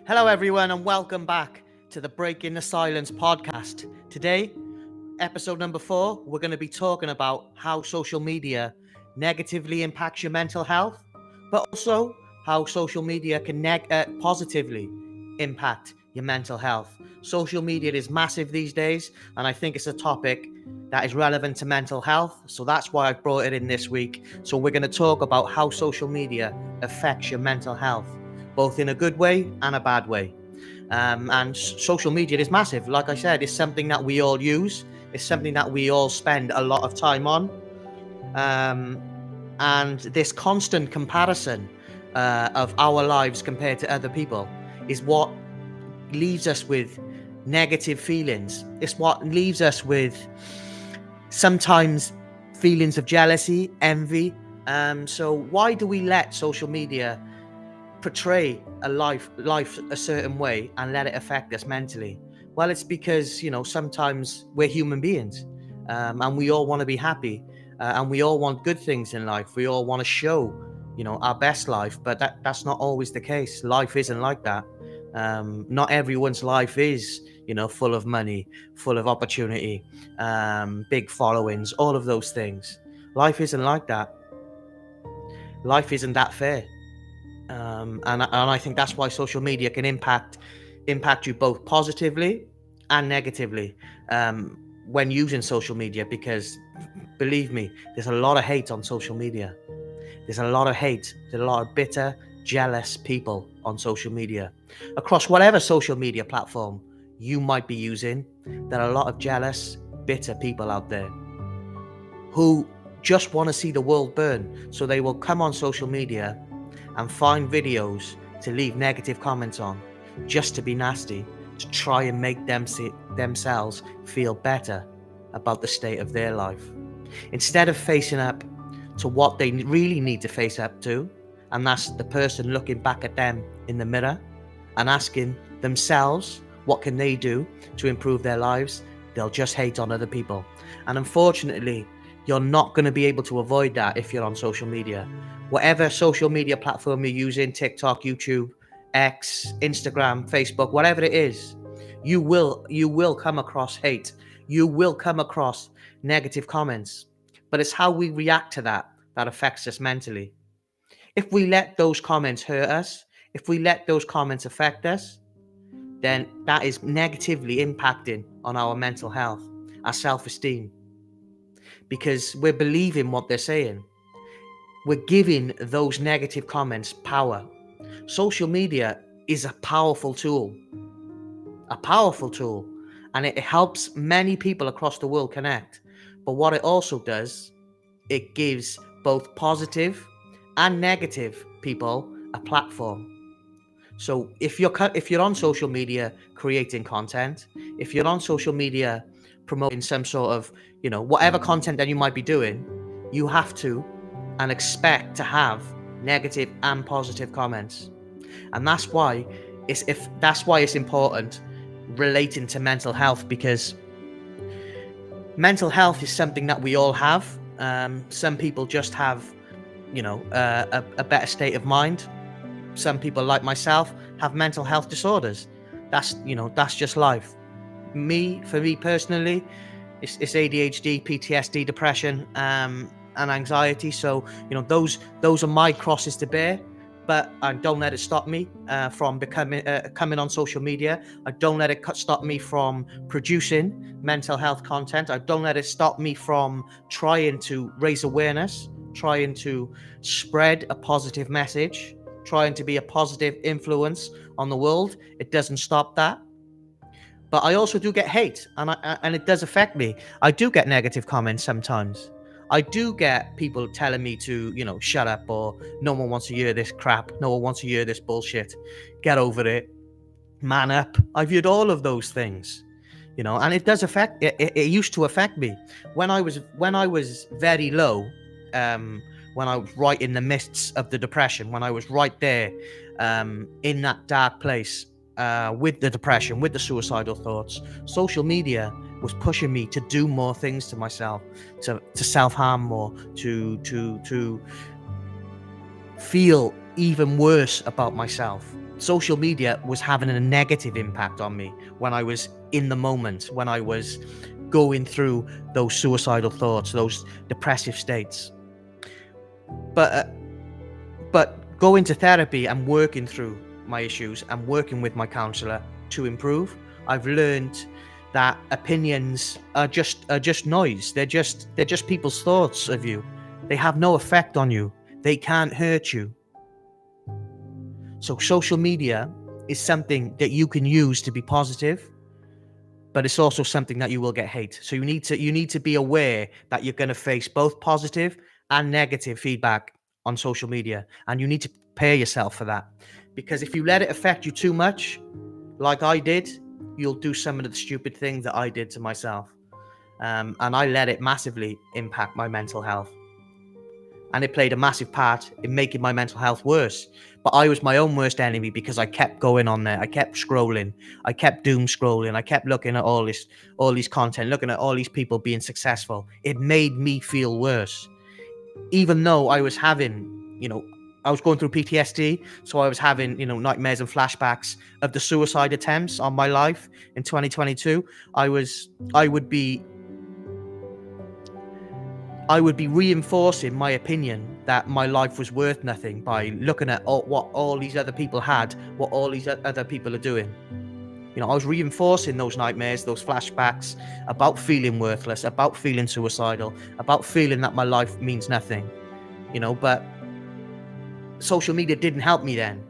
Hello, everyone, and welcome back to the Breaking the Silence podcast. Today, episode number 4, we're going to be talking about how social media negatively impacts your mental health, but also how social media can positively impact your mental health. Social media is massive these days, and I think it's a topic that is relevant to mental health. So that's why I brought it in this week. So we're going to talk about how social media affects your mental health, both in a good way and a bad way. And social media is massive. Like I said, it's something that we all use. It's something that we all spend a lot of time on. And this constant comparison of our lives compared to other people is what leaves us with negative feelings. It's what leaves us with sometimes feelings of jealousy, envy. So why do we let social media portray a life a certain way and let it affect us mentally? Well, it's because sometimes we're human beings, and we all want to be happy, and we all want good things in life. We all want to show our best life, but that's not always the case. Life isn't like that. Not everyone's life is full of money, full of opportunity, big followings, all of those things. Life isn't like that. Life isn't that fair. And I think that's why social media can impact you both positively and negatively when using social media, because believe me, there's a lot of hate on social media. There's a lot of bitter, jealous people on social media. Across whatever social media platform you might be using, there are a lot of jealous, bitter people out there who just want to see the world burn. So they will come on social media and find videos to leave negative comments on, just to be nasty, to try and make themselves feel better about the state of their life, instead of facing up to what they really need to face up to, and that's the person looking back at them in the mirror and asking themselves what can they do to improve their lives. They'll just hate on other people. And unfortunately, you're not going to be able to avoid that if you're on social media. Whatever social media platform you're using, TikTok, YouTube, X, Instagram, Facebook, whatever it is, you will come across hate. You will come across negative comments. But it's how we react to that affects us mentally. If we let those comments hurt us, if we let those comments affect us, then that is negatively impacting on our mental health, our self-esteem, because we're believing what they're saying. We're giving those negative comments power. Social media is a powerful tool, and it helps many people across the world connect. But what it also does, it gives both positive and negative people a platform. So if you're on social media creating content, if you're on social media promoting some sort of whatever content that you might be doing, you have to and expect to have negative and positive comments. And that's why it's important relating to mental health, because mental health is something that we all have. Some people just have a better state of mind. Some people, like myself, have mental health disorders. That's just life. For me personally, it's ADHD, PTSD, depression, and anxiety. So those are my crosses to bear. But I don't let it stop me from coming on social media. I don't let it stop me from producing mental health content. I don't let it stop me from trying to raise awareness, trying to spread a positive message, trying to be a positive influence on the world. It doesn't stop that. But I also do get hate, and it does affect me. I do get negative comments sometimes. I do get people telling me to, shut up, or no one wants to hear this crap. No one wants to hear this bullshit. Get over it. Man up. I've heard all of those things, and it does affect. It used to affect me when I was very low. When I was right in the midst of the depression, when I was right there, in that dark place, with the depression, with the suicidal thoughts, social media was pushing me to do more things to myself, to self-harm more, to feel even worse about myself. social media was having a negative impact on me when I was in the moment, when I was going through those suicidal thoughts, those depressive states. But going to therapy and working through my issues and working with my counselor to improve, I've learned that opinions are just noise. They're just people's thoughts of you. They have no effect on you. They can't hurt you. So social media is something that you can use to be positive, but it's also something that you will get hate. So you need to be aware that you're going to face both positive and negative feedback on social media, and you need to prepare yourself for that. Because if you let it affect you too much, like I did, you'll do some of the stupid things that I did to myself. And I let it massively impact my mental health. And it played a massive part in making my mental health worse. But I was my own worst enemy because I kept going on there. I kept scrolling. I kept doom scrolling. I kept looking at all these content, looking at all these people being successful. It made me feel worse. Even though I was having, I was going through PTSD, so I was having, nightmares and flashbacks of the suicide attempts on my life in 2022. I would be reinforcing my opinion that my life was worth nothing by looking at what all these other people had, what all these other people are doing. I was reinforcing those nightmares, those flashbacks about feeling worthless, about feeling suicidal, about feeling that my life means nothing. But social media didn't help me then,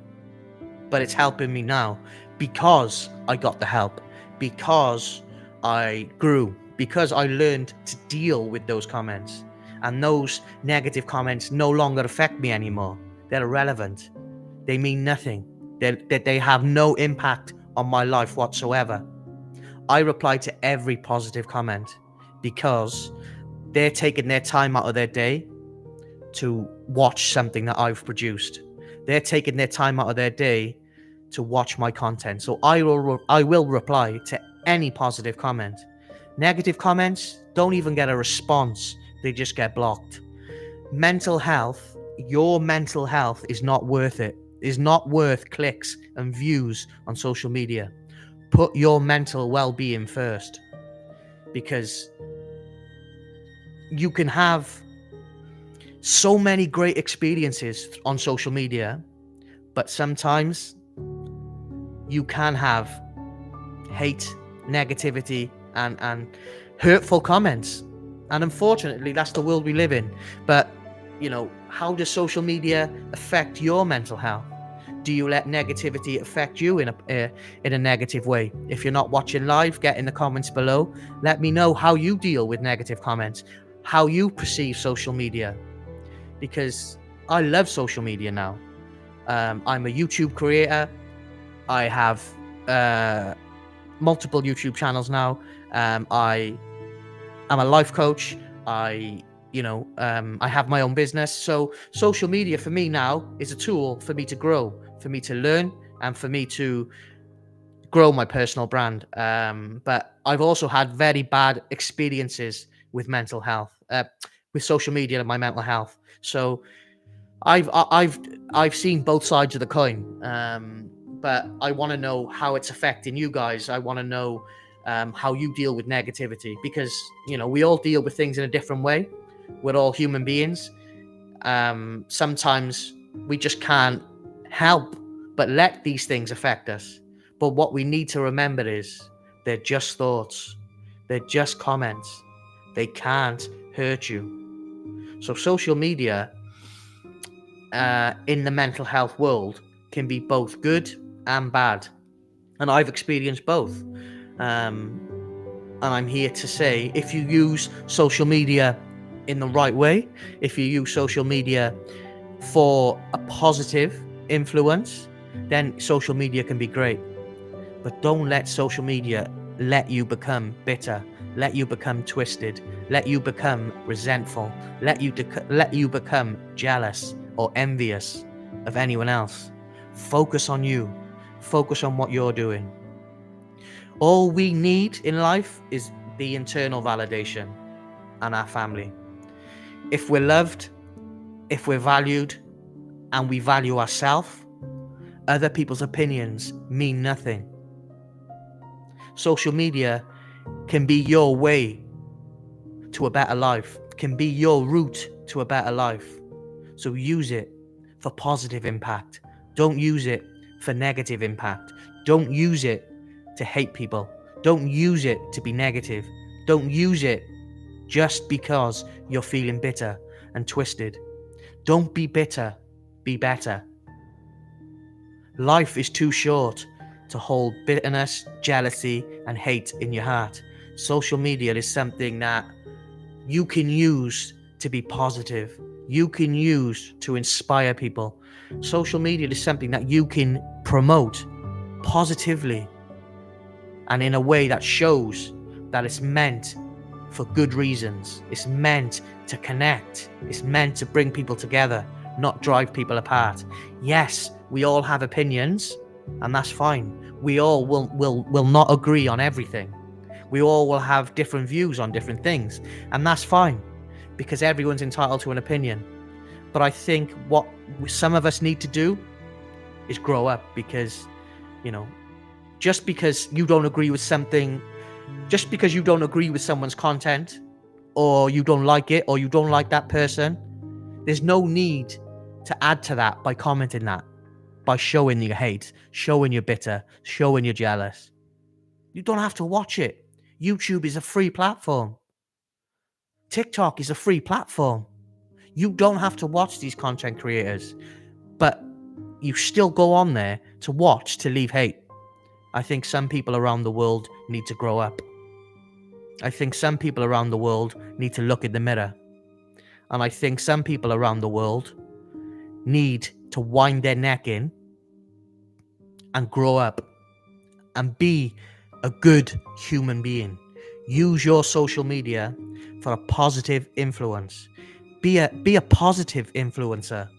but it's helping me now because I got the help, because I grew, because I learned to deal with those comments, and those negative comments no longer affect me anymore. They're irrelevant. They mean nothing. They have no impact on my life whatsoever. I reply to every positive comment because they're taking their time out of their day to watch something that I've produced. They're taking their time out of their day to watch my content. So I will reply to any positive comment. Negative comments don't even get a response. They just get blocked. Mental health, your mental health is not worth it. Is not worth clicks and views on social media. Put your mental well-being first, because you can have so many great experiences on social media, but sometimes you can have hate, negativity, and hurtful comments. And unfortunately, that's the world we live in. But, how does social media affect your mental health? Do you let negativity affect you in a negative way? If you're not watching live, get in the comments below. Let me know how you deal with negative comments, how you perceive social media. Because I love social media now. I'm a YouTube creator. I have multiple YouTube channels now. I am a life coach. I have my own business. So social media for me now is a tool for me to grow, for me to learn, and for me to grow my personal brand. But I've also had very bad experiences with mental health, with social media and my mental health. So I've seen both sides of the coin. But I want to know how it's affecting you guys. I want to know how you deal with negativity, because we all deal with things in a different way. We're all human beings. Sometimes we just can't help but let these things affect us. But what we need to remember is they're just thoughts. They're just comments. They can't hurt you. So social media in the mental health world can be both good and bad. And I've experienced both. And I'm here to say, if you use social media in the right way, if you use social media for a positive influence, then social media can be great. But don't let social media let you become bitter, let you become twisted, let you become resentful, let you become jealous or envious of anyone else. Focus on you. Focus on what you're doing. All we need in life is the internal validation and our family. If we're loved, if we're valued, and we value ourselves, Other people's opinions mean nothing. Social media can be your way to a better life, can be your route to a better life. So use it for positive impact. Don't use it for negative impact. Don't use it to hate people. Don't use it to be negative. Don't use it just because you're feeling bitter and twisted. Don't be bitter, be better. Life is too short to hold bitterness, jealousy, and hate in your heart. Social media is something that you can use to be positive. You can use to inspire people. Social media is something that you can promote positively and in a way that shows that it's meant for good reasons. It's meant to connect. It's meant to bring people together, not drive people apart. Yes, we all have opinions, and that's fine. We all will not agree on everything. We all will have different views on different things, and that's fine, because everyone's entitled to an opinion. But I think what some of us need to do is grow up, because, just because you don't agree with something, just because you don't agree with someone's content, or you don't like it, or you don't like that person, there's no need to add to that by commenting that, by showing your hate, showing you're bitter, showing you're jealous. You don't have to watch it. YouTube is a free platform. TikTok is a free platform. You don't have to watch these content creators, but you still go on there to watch, to leave hate. I think some people around the world need to grow up. I think some people around the world need to look in the mirror. And I think some people around the world need to wind their neck in and grow up and be a good human being. Use your social media for a positive influence. Be a positive influencer.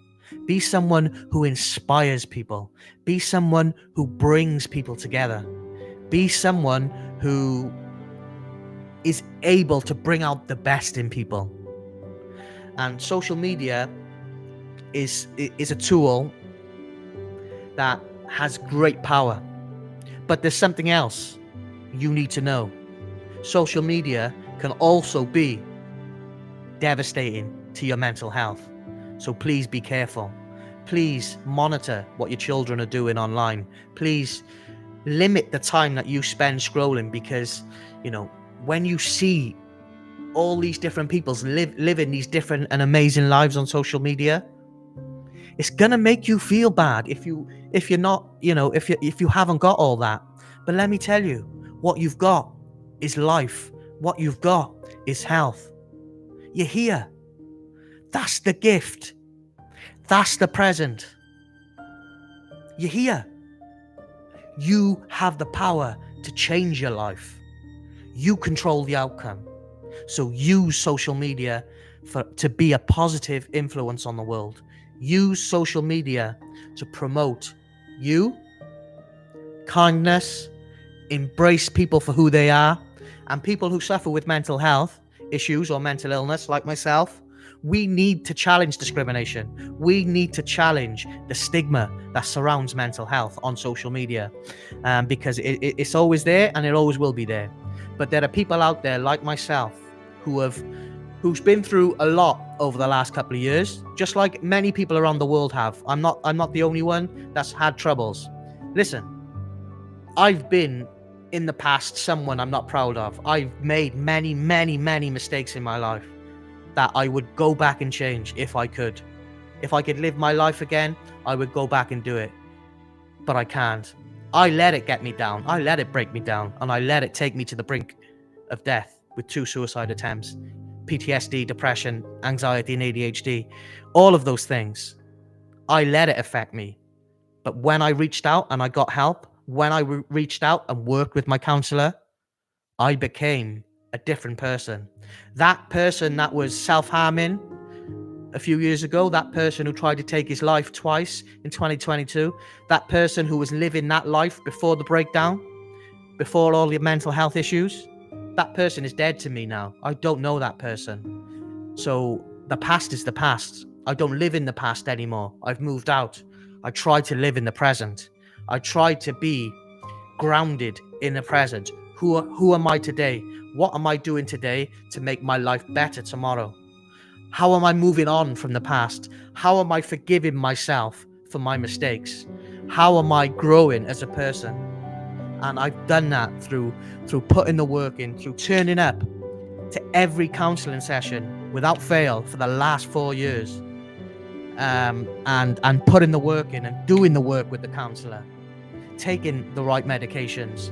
Be someone who inspires people. Be someone who brings people together. Be someone who is able to bring out the best in people. And social media is a tool that has great power. But there's something else you need to know. Social media can also be devastating to your mental health. So please be careful. Please monitor what your children are doing online. Please limit the time that you spend scrolling, because, when you see all these different people living these different and amazing lives on social media, it's gonna make you feel bad if you're not, if you haven't got all that. But let me tell you, what you've got is life. What you've got is health. You're here. That's the gift. That's the present. You're here. You have the power to change your life. You control the outcome. So use social media to be a positive influence on the world. Use social media to promote you, kindness, embrace people for who they are, and people who suffer with mental health issues or mental illness like myself. We need to challenge discrimination. We need to challenge the stigma that surrounds mental health on social media, because it's always there and it always will be there. But there are people out there like myself who's been through a lot over the last couple of years, just like many people around the world have. I'm not the only one that's had troubles. Listen, I've been in the past someone I'm not proud of. I've made many, many, many mistakes in my life that I would go back and change if I could. If I could live my life again, I would go back and do it. But I can't. I let it get me down. I let it break me down. And I let it take me to the brink of death with 2 suicide attempts, PTSD, depression, anxiety, and ADHD. All of those things. I let it affect me. But when I reached out and I got help, when I reached out and worked with my counselor, I became a different person. That person that was self-harming a few years ago, that person who tried to take his life twice in 2022, that person who was living that life before the breakdown, before all the mental health issues, that person is dead to me now. I don't know that person. So the past is the past. I don't live in the past anymore. I've moved out. I try to live in the present. I try to be grounded in the present. Who am I today? What am I doing today to make my life better tomorrow? How am I moving on from the past? How am I forgiving myself for my mistakes? How am I growing as a person? And I've done that through putting the work in, through turning up to every counselling session without fail for the last 4 years, and putting the work in and doing the work with the counsellor, taking the right medications,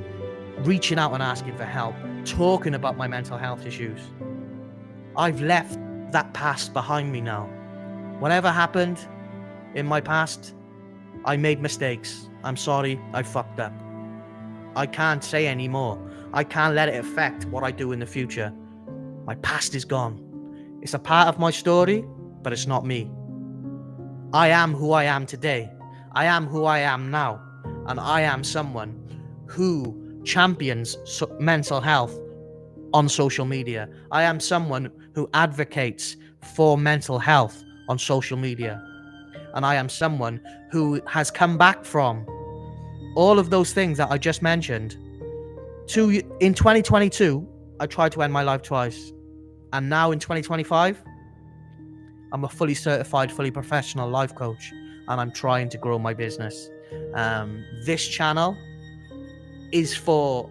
reaching out and asking for help, talking about my mental health issues. I've left that past behind me now. Whatever happened in my past, I made mistakes. I'm sorry, I fucked up. I can't say anymore. I can't let it affect what I do in the future. My past is gone. It's a part of my story, but it's not me. I am who I am today. I am who I am now. And I am someone who champions mental health on social media. I am someone who advocates for mental health on social media. And I am someone who has come back from all of those things that I just mentioned. In 2022, I tried to end my life twice. And now in 2025, I'm a fully certified, fully professional life coach, and I'm trying to grow my business. This channel is for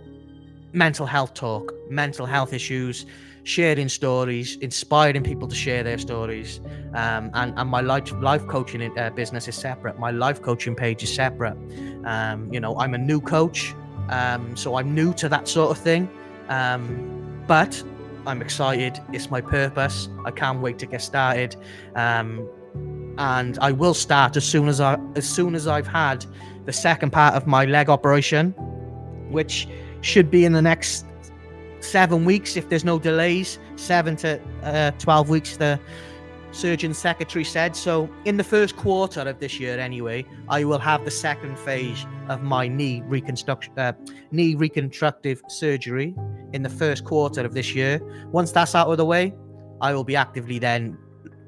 mental health talk, mental health issues, sharing stories, inspiring people to share their stories. And my life coaching business is separate. My life coaching page is separate. I'm a new coach, so I'm new to that sort of thing. But I'm excited. It's my purpose. I can't wait to get started. And I will start as soon as I've had the second part of my leg operation, which should be in the next 7 weeks if there's no delays. 7 to 12 weeks, the surgeon secretary said. So in the first quarter of this year anyway, I will have the second phase of my knee reconstructive surgery in the first quarter of this year. Once that's out of the way, I will be actively then,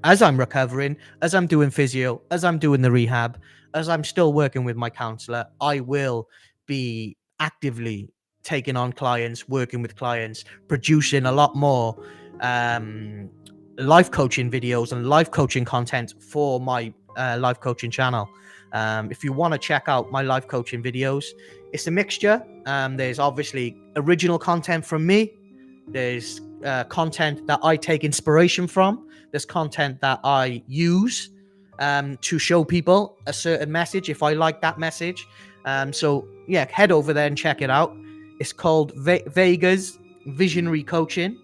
as I'm recovering, as I'm doing physio, as I'm doing the rehab, as I'm still working with my counsellor, I will be actively taking on clients, working with clients, producing a lot more life coaching videos and life coaching content for my life coaching channel. If you want to check out my life coaching videos, it's a mixture. There's obviously original content from me. There's content that I take inspiration from. There's content that I use to show people a certain message if I like that message. So yeah, head over there and check it out. It's called Vega's Visionary Coaching.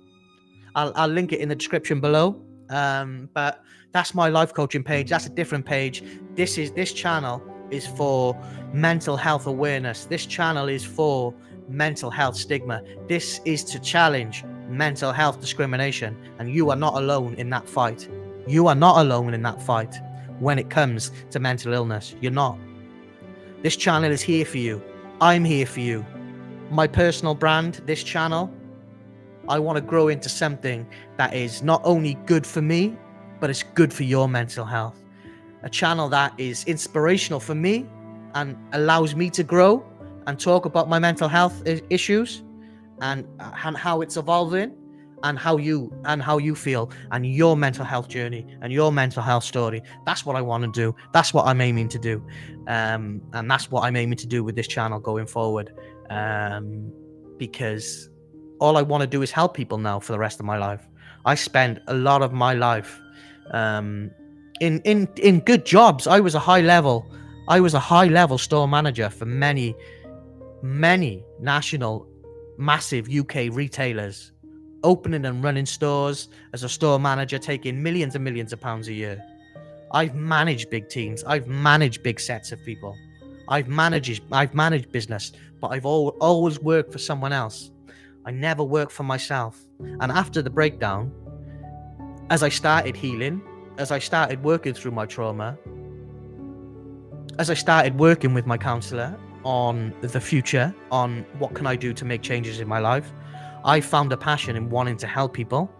I'll link it in the description below. But that's my life coaching page. That's a different page. This channel is for mental health awareness. This channel is for mental health stigma. This is to challenge mental health discrimination. And you are not alone in that fight. You are not alone in that fight when it comes to mental illness. You're not. This channel is here for you. I'm here for you. My personal brand, this channel, I want to grow into something that is not only good for me, but it's good for your mental health. A channel that is inspirational for me and allows me to grow and talk about my mental health issues and how it's evolving and how you feel and your mental health journey and your mental health story. That's what I want to do. That's what I'm aiming to do. And that's what I'm aiming to do with this channel going forward. Because all I want to do is help people now for the rest of my life. I spent a lot of my life in good jobs. I was a high level store manager for many national massive UK retailers, opening and running stores as a store manager, taking millions and millions of pounds a year. I've managed big teams. I've managed big sets of people. I've managed business, but I've always worked for someone else. I never worked for myself. And after the breakdown, as I started healing, as I started working through my trauma, as I started working with my counsellor on the future, on what can I do to make changes in my life, I found a passion in wanting to help people.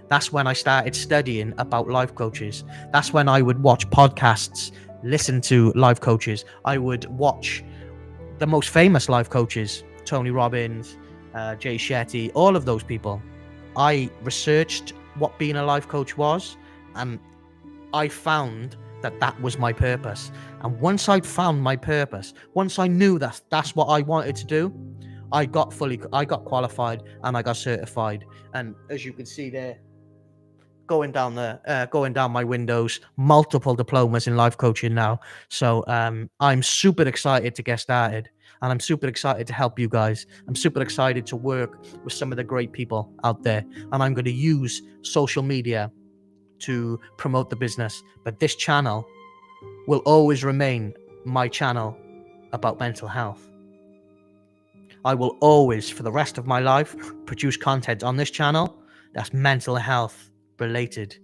That's when I started studying about life coaches. That's when I would watch podcasts listen to life coaches. I would watch the most famous life coaches, Tony Robbins, Jay Shetty, all of those people. I researched what being a life coach was, and I found that that was my purpose. And once I'd found my purpose, once I knew that that's what I wanted to do, I got qualified and I got certified. And as you can see there, going down my windows, multiple diplomas in life coaching now. So I'm super excited to get started, and I'm super excited to help you guys. I'm super excited to work with some of the great people out there, and I'm going to use social media to promote the business. But this channel will always remain my channel about mental health. I will always, for the rest of my life, produce content on this channel that's mental health related,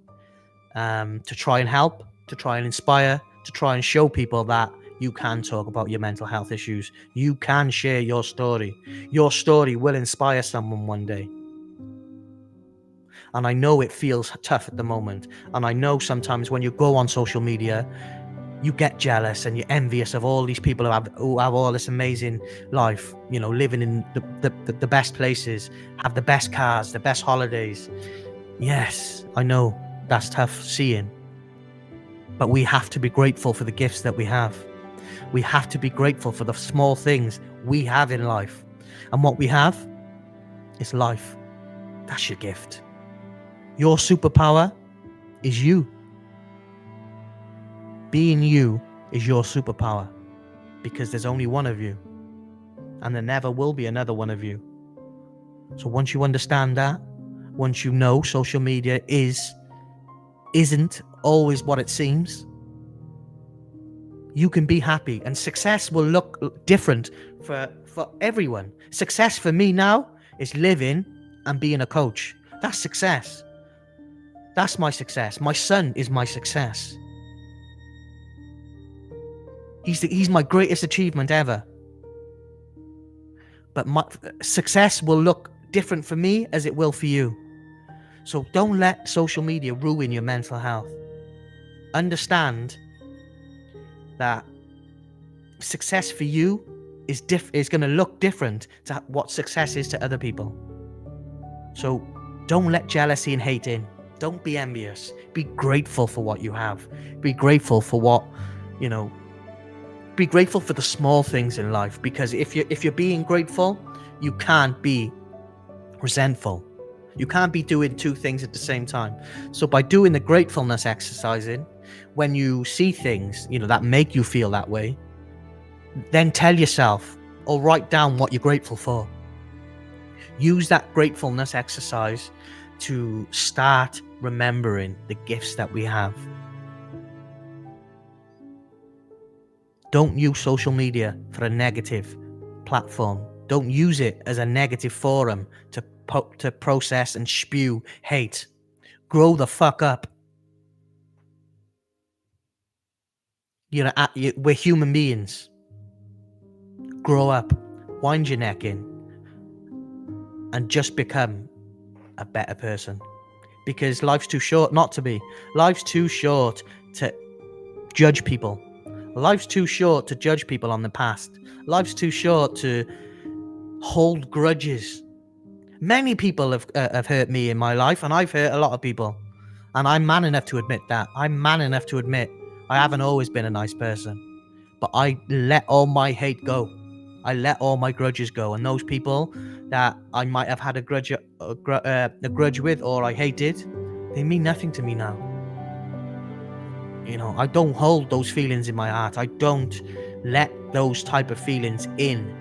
to try and help, to try and inspire, to try and show people that you can talk about your mental health issues. You can share your story. Your story will inspire someone one day. And I know it feels tough at the moment. And I know sometimes when you go on social media, you get jealous and you're envious of all these people who have all this amazing life, you know, living in the best places, have the best cars, the best holidays. Yes, I know that's tough seeing. But we have to be grateful for the gifts that we have. We have to be grateful for the small things we have in life. And what we have is life. That's your gift. Your superpower is you. Being you is your superpower, because there's only one of you, and there never will be another one of you. So once you understand that, once you know social media isn't always what it seems, you can be happy, and success will look different for everyone. Success for me now is living and being a coach. That's success. That's my success. My son is my success. He's my greatest achievement ever. But my success will look different for me as it will for you. So don't let social media ruin your mental health. Understand that success for you is going to look different to what success is to other people. So don't let jealousy and hate in. Don't be envious. Be grateful for what you have. Be grateful for what, you know, be grateful for the small things in life, because if you're being grateful, you can't be resentful. You can't be doing two things at the same time. So by doing the gratefulness exercising, when you see things, you know, that make you feel that way, then tell yourself or write down what you're grateful for. Use that gratefulness exercise to start remembering the gifts that we have. Don't use social media for a negative platform. Don't use it as a negative forum to process and spew hate. Grow the fuck up. You know, we're human beings. Grow up. Wind your neck in. And just become a better person. Because life's too short not to be. Life's too short to judge people. Life's too short to judge people on the past. Life's too short to hold grudges. Many people have hurt me in my life, and I've hurt a lot of people. And I'm man enough to admit that. I'm man enough to admit I haven't always been a nice person. But I let all my hate go. I let all my grudges go. And those people that I might have had a grudge with, or I hated, they mean nothing to me now. You know, I don't hold those feelings in my heart. I don't let those type of feelings in,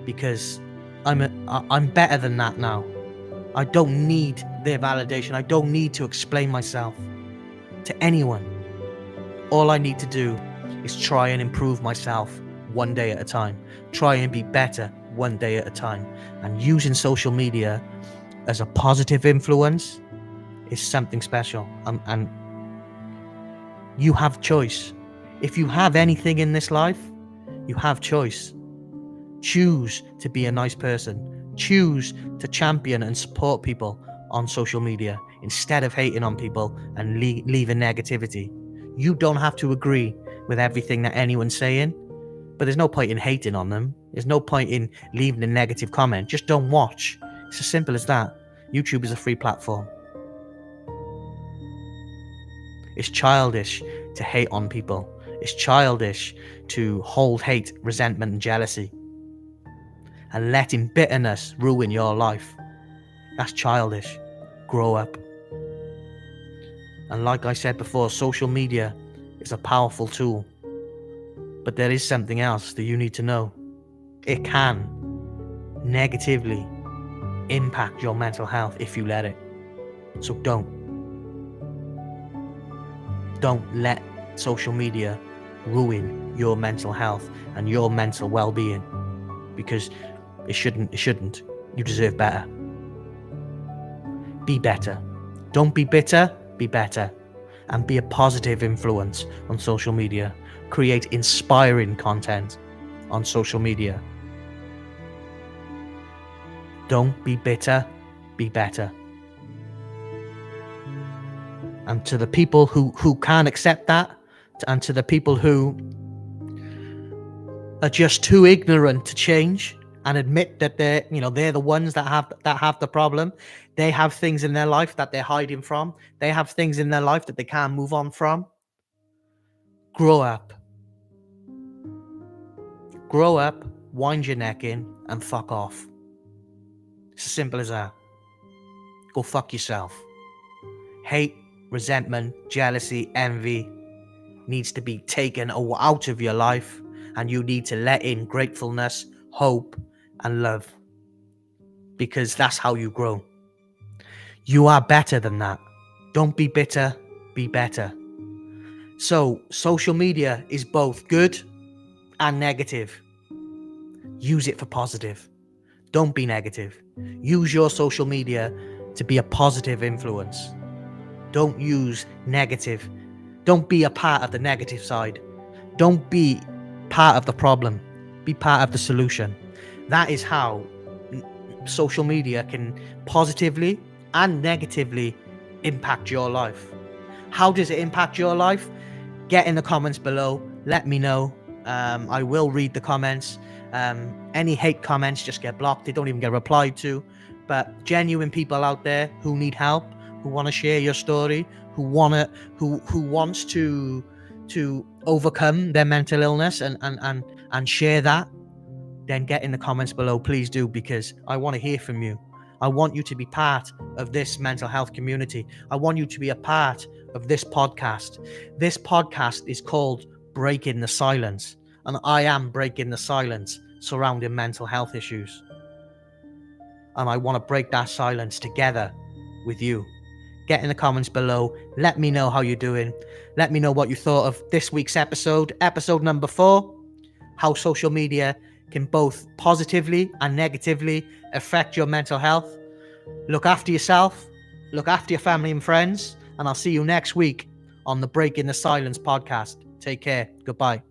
because I'm better than that now. I don't need their validation. I don't need to explain myself to anyone. All I need to do is try and improve myself one day at a time. Try and be better one day at a time. And using social media as a positive influence is something special. And you have choice. If you have anything in this life, you have choice. Choose to be a nice person. Choose to champion and support people on social media instead of hating on people and leaving negativity. You don't have to agree with everything that anyone's saying, but there's no point in hating on them. There's no point in leaving a negative comment. Just don't watch. It's as simple as that. YouTube is a free platform. It's childish to hate on people. It's childish to hold hate, resentment, and jealousy, and letting bitterness ruin your life. That's childish. Grow up. And like I said before, social media is a powerful tool. But there is something else that you need to know. It can negatively impact your mental health if you let it. So don't let social media ruin your mental health and your mental well-being, because it shouldn't. You deserve better. Be better. Don't be bitter, be better. And be a positive influence on social media. Create inspiring content on social media. Don't be bitter, be better. And to the people who can't accept that, and to the people who are just too ignorant to change and admit that they're the ones that have the problem. They have things in their life that they're hiding from. They have things in their life that they can't move on from. Grow up. Grow up, wind your neck in, and fuck off. It's as simple as that. Go fuck yourself. Hate, resentment, jealousy, envy needs to be taken out of your life, and you need to let in gratefulness, hope, and love, because that's how you grow. You are better than that. Don't be bitter, be better. So social media is both good and negative. Use it for positive. Don't be negative. Use your social media to be a positive influence. Don't use negative. Don't be a part of the negative side. Don't be part of the problem. Be part of the solution. That is how social media can positively and negatively impact your life. How does it impact your life? Get in the comments below. Let me know. I will read the comments. Any hate comments just get blocked. They don't even get replied to. But genuine people out there who need help, who want to share your story, who wants to overcome their mental illness and share that, then get in the comments below. Please do, because I want to hear from you. I want you to be part of this mental health community. I want you to be a part of this podcast. This podcast is called Breaking the Silence, and I am breaking the silence surrounding mental health issues. And I want to break that silence together with you. Get in the comments below. Let me know how you're doing. Let me know what you thought of this week's episode number 4, how social media can both positively and negatively affect your mental health. Look after yourself, look after your family and friends, and I'll see you next week on the Breaking the Silence podcast. Take care. Goodbye.